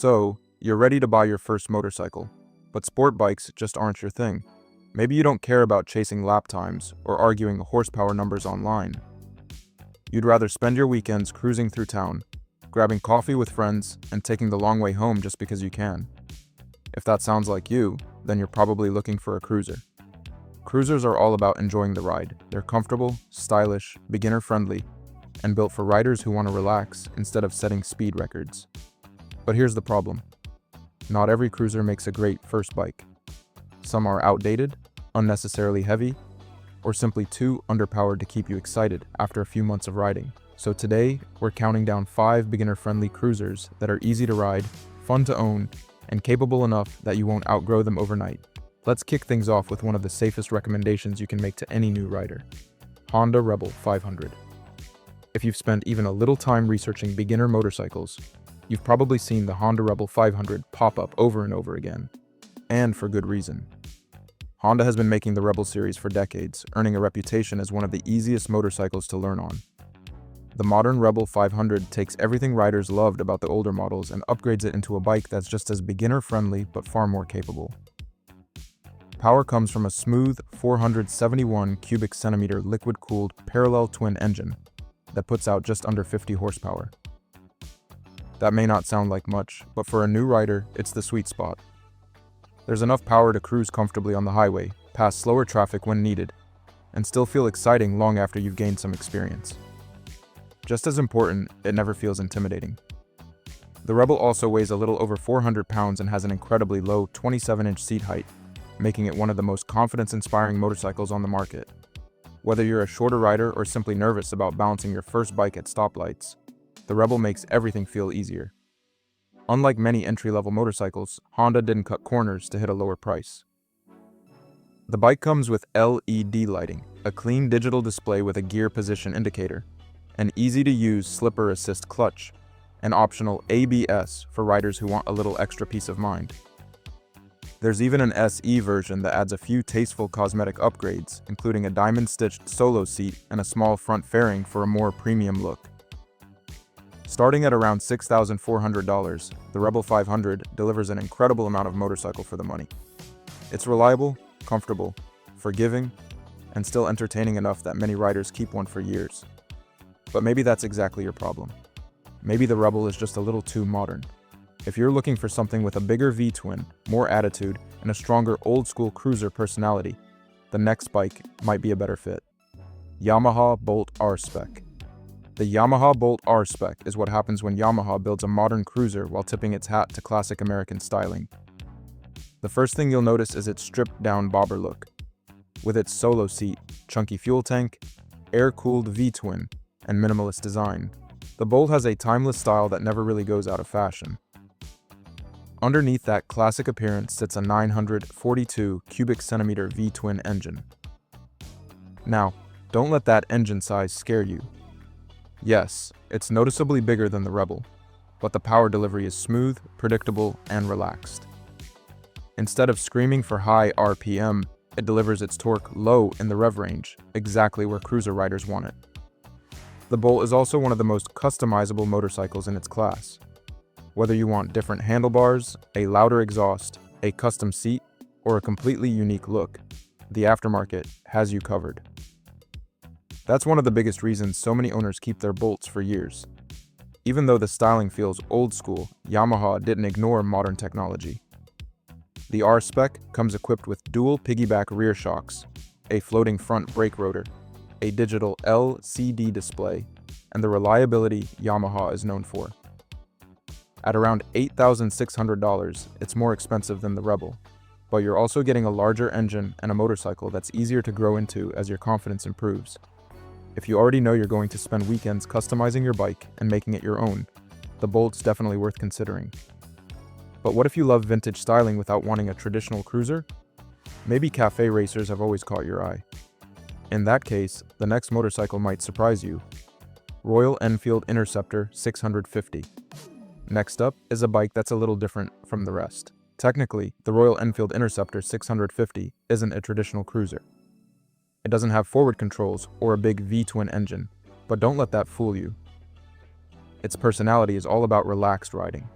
So, you're ready to buy your first motorcycle, but sport bikes just aren't your thing. Maybe you don't care about chasing lap times or arguing horsepower numbers online. You'd rather spend your weekends cruising through town, grabbing coffee with friends, and taking the long way home just because you can. If that sounds like you, then you're probably looking for a cruiser. Cruisers are all about enjoying the ride. They're comfortable, stylish, beginner-friendly, and built for riders who want to relax instead of setting speed records. But here's the problem. Not every cruiser makes a great first bike. Some are outdated, unnecessarily heavy, or simply too underpowered to keep you excited after a few months of riding. So today, we're counting down 5 beginner-friendly cruisers that are easy to ride, fun to own, and capable enough that you won't outgrow them overnight. Let's kick things off with one of the safest recommendations you can make to any new rider: Honda Rebel 500. If you've spent even a little time researching beginner motorcycles, you've probably seen the Honda Rebel 500 pop up over and over again. And for good reason. Honda has been making the Rebel series for decades, earning a reputation as one of the easiest motorcycles to learn on. The modern Rebel 500 takes everything riders loved about the older models and upgrades it into a bike that's just as beginner-friendly but far more capable. Power comes from a smooth 471 cubic centimeter liquid-cooled parallel twin engine that puts out just under 50 horsepower. That may not sound like much, but for a new rider, it's the sweet spot. There's enough power to cruise comfortably on the highway, pass slower traffic when needed, and still feel exciting long after you've gained some experience. Just as important, it never feels intimidating. The Rebel also weighs a little over 400 pounds and has an incredibly low 27-inch seat height, making it one of the most confidence-inspiring motorcycles on the market. Whether you're a shorter rider or simply nervous about balancing your first bike at stoplights, the Rebel makes everything feel easier. Unlike many entry-level motorcycles, Honda didn't cut corners to hit a lower price. The bike comes with LED lighting, a clean digital display with a gear position indicator, an easy-to-use slipper assist clutch, and optional ABS for riders who want a little extra peace of mind. There's even an SE version that adds a few tasteful cosmetic upgrades, including a diamond-stitched solo seat and a small front fairing for a more premium look. Starting at around $6,400, the Rebel 500 delivers an incredible amount of motorcycle for the money. It's reliable, comfortable, forgiving, and still entertaining enough that many riders keep one for years. But maybe that's exactly your problem. Maybe the Rebel is just a little too modern. If you're looking for something with a bigger V-twin, more attitude, and a stronger old-school cruiser personality, the next bike might be a better fit. Yamaha Bolt R-Spec. The Yamaha Bolt R-Spec is what happens when Yamaha builds a modern cruiser while tipping its hat to classic American styling. The first thing you'll notice is its stripped-down bobber look. With its solo seat, chunky fuel tank, air-cooled V-twin, and minimalist design, the Bolt has a timeless style that never really goes out of fashion. Underneath that classic appearance sits a 942 cubic centimeter V-twin engine. Now, don't let that engine size scare you. Yes, it's noticeably bigger than the Rebel, but the power delivery is smooth, predictable, and relaxed. Instead of screaming for high RPM, it delivers its torque low in the rev range, exactly where cruiser riders want it. The Bolt is also one of the most customizable motorcycles in its class. Whether you want different handlebars, a louder exhaust, a custom seat, or a completely unique look, the aftermarket has you covered. That's one of the biggest reasons so many owners keep their Bolts for years. Even though the styling feels old school, Yamaha didn't ignore modern technology. The R-Spec comes equipped with dual piggyback rear shocks, a floating front brake rotor, a digital LCD display, and the reliability Yamaha is known for. At around $8,600, it's more expensive than the Rebel, but you're also getting a larger engine and a motorcycle that's easier to grow into as your confidence improves. If you already know you're going to spend weekends customizing your bike and making it your own, the Bolt's definitely worth considering. But what if you love vintage styling without wanting a traditional cruiser? Maybe cafe racers have always caught your eye. In that case, the next motorcycle might surprise you. Royal Enfield Interceptor 650. Next up is a bike that's a little different from the rest. Technically, the Royal Enfield Interceptor 650 isn't a traditional cruiser. It doesn't have forward controls or a big V-twin engine, but don't let that fool you. Its personality is all about relaxed riding.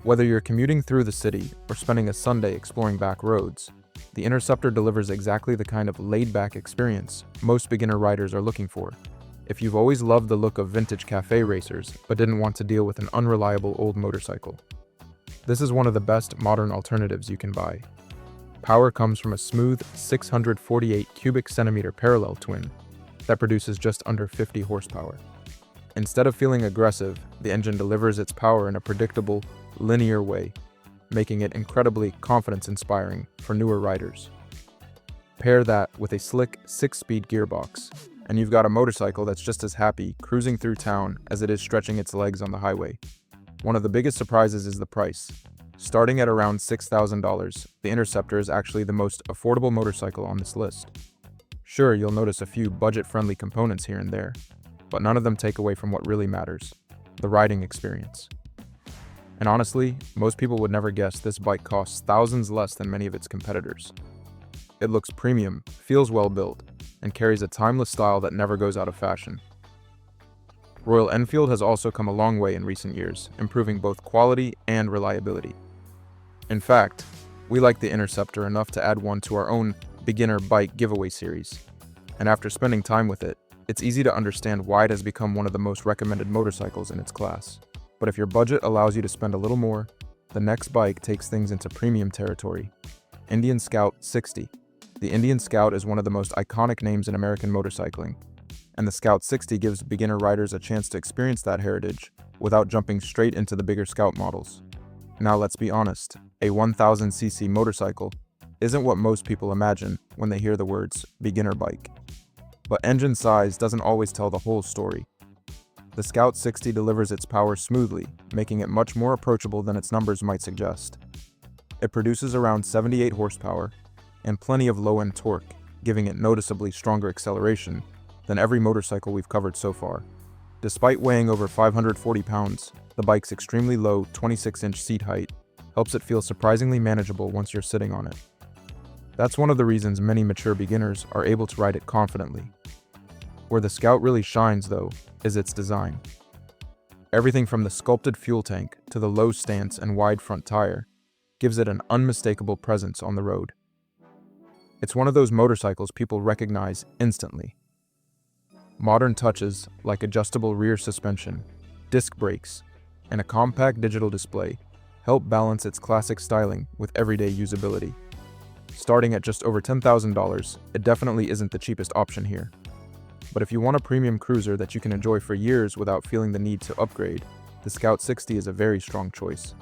Whether you're commuting through the city or spending a Sunday exploring back roads, the Interceptor delivers exactly the kind of laid-back experience most beginner riders are looking for. If you've always loved the look of vintage cafe racers but didn't want to deal with an unreliable old motorcycle, this is one of the best modern alternatives you can buy. Power comes from a smooth 648 cubic centimeter parallel twin that produces just under 50 horsepower. Instead of feeling aggressive, the engine delivers its power in a predictable, linear way, making it incredibly confidence-inspiring for newer riders. Pair that with a slick 6-speed gearbox, and you've got a motorcycle that's just as happy cruising through town as it is stretching its legs on the highway. One of the biggest surprises is the price. Starting at around $6,000, the Interceptor is actually the most affordable motorcycle on this list. Sure, you'll notice a few budget-friendly components here and there, but none of them take away from what really matters: the riding experience. And honestly, most people would never guess this bike costs thousands less than many of its competitors. It looks premium, feels well built, and carries a timeless style that never goes out of fashion. Royal Enfield has also come a long way in recent years, improving both quality and reliability. In fact, we like the Interceptor enough to add one to our own beginner bike giveaway series, and after spending time with it, it's easy to understand why it has become one of the most recommended motorcycles in its class. But if your budget allows you to spend a little more, the next bike takes things into premium territory: Indian Scout 60. The Indian Scout is one of the most iconic names in American motorcycling, and the Scout 60 gives beginner riders a chance to experience that heritage without jumping straight into the bigger Scout models. Now let's be honest, a 1000cc motorcycle isn't what most people imagine when they hear the words beginner bike. But engine size doesn't always tell the whole story. The Scout 60 delivers its power smoothly, making it much more approachable than its numbers might suggest. It produces around 78 horsepower and plenty of low-end torque, giving it noticeably stronger acceleration than every motorcycle we've covered so far. Despite weighing over 540 pounds, the bike's extremely low 26-inch seat height helps it feel surprisingly manageable once you're sitting on it. That's one of the reasons many mature beginners are able to ride it confidently. Where the Scout really shines, though, is its design. Everything from the sculpted fuel tank to the low stance and wide front tire gives it an unmistakable presence on the road. It's one of those motorcycles people recognize instantly. Modern touches like adjustable rear suspension, disc brakes, and a compact digital display help balance its classic styling with everyday usability. Starting at just over $10,000, it definitely isn't the cheapest option here. But if you want a premium cruiser that you can enjoy for years without feeling the need to upgrade, the Scout 60 is a very strong choice.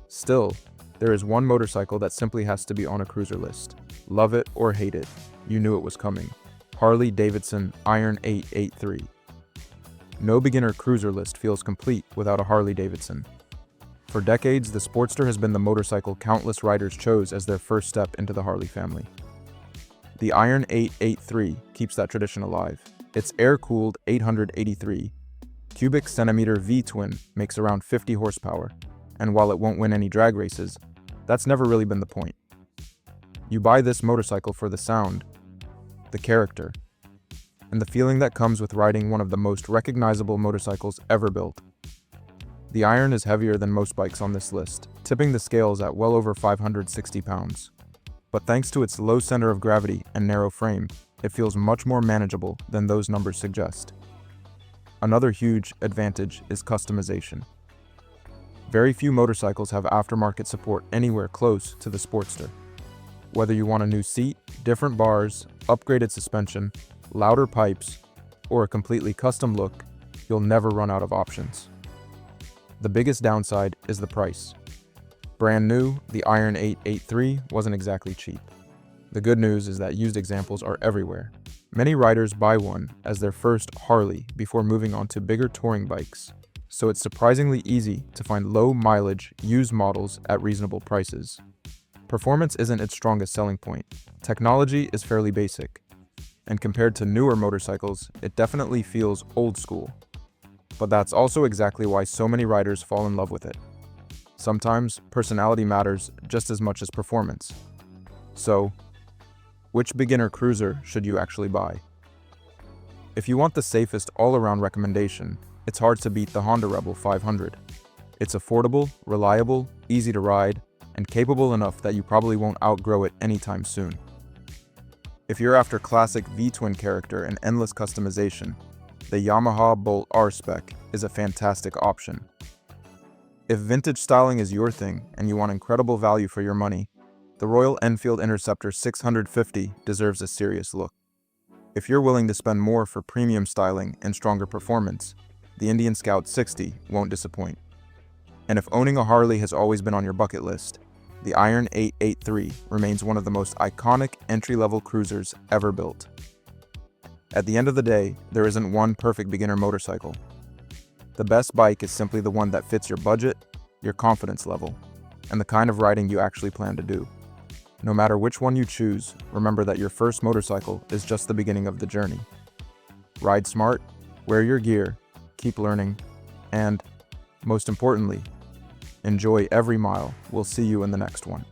Still, there is one motorcycle that simply has to be on a cruiser list. Love it or hate it, you knew it was coming. Harley-Davidson Iron 883. No beginner cruiser list feels complete without a Harley-Davidson. For decades, the Sportster has been the motorcycle countless riders chose as their first step into the Harley family. The Iron 883 keeps that tradition alive. Its air-cooled 883 cubic centimeter V-twin makes around 50 horsepower, and while it won't win any drag races, that's never really been the point. You buy this motorcycle for the sound, the character, and the feeling that comes with riding one of the most recognizable motorcycles ever built. The Iron is heavier than most bikes on this list, tipping the scales at well over 560 pounds. But thanks to its low center of gravity and narrow frame, it feels much more manageable than those numbers suggest. Another huge advantage is customization. Very few motorcycles have aftermarket support anywhere close to the Sportster. Whether you want a new seat, different bars, upgraded suspension, louder pipes, or a completely custom look, you'll never run out of options. The biggest downside is the price. Brand new, the Iron 883 wasn't exactly cheap. The good news is that used examples are everywhere. Many riders buy one as their first Harley before moving on to bigger touring bikes, so it's surprisingly easy to find low-mileage, used models at reasonable prices. Performance isn't its strongest selling point. Technology is fairly basic, and compared to newer motorcycles, it definitely feels old school. But that's also exactly why so many riders fall in love with it. Sometimes, personality matters just as much as performance. So, which beginner cruiser should you actually buy? If you want the safest all-around recommendation, it's hard to beat the Honda Rebel 500. It's affordable, reliable, easy to ride, and capable enough that you probably won't outgrow it anytime soon. If you're after classic V-twin character and endless customization, the Yamaha Bolt R-Spec is a fantastic option. If vintage styling is your thing and you want incredible value for your money, the Royal Enfield Interceptor 650 deserves a serious look. If you're willing to spend more for premium styling and stronger performance, the Indian Scout 60 won't disappoint. And if owning a Harley has always been on your bucket list, the Iron 883 remains one of the most iconic entry-level cruisers ever built. At the end of the day, there isn't one perfect beginner motorcycle. The best bike is simply the one that fits your budget, your confidence level, and the kind of riding you actually plan to do. No matter which one you choose, remember that your first motorcycle is just the beginning of the journey. Ride smart, wear your gear, keep learning, and, most importantly, enjoy every mile. We'll see you in the next one.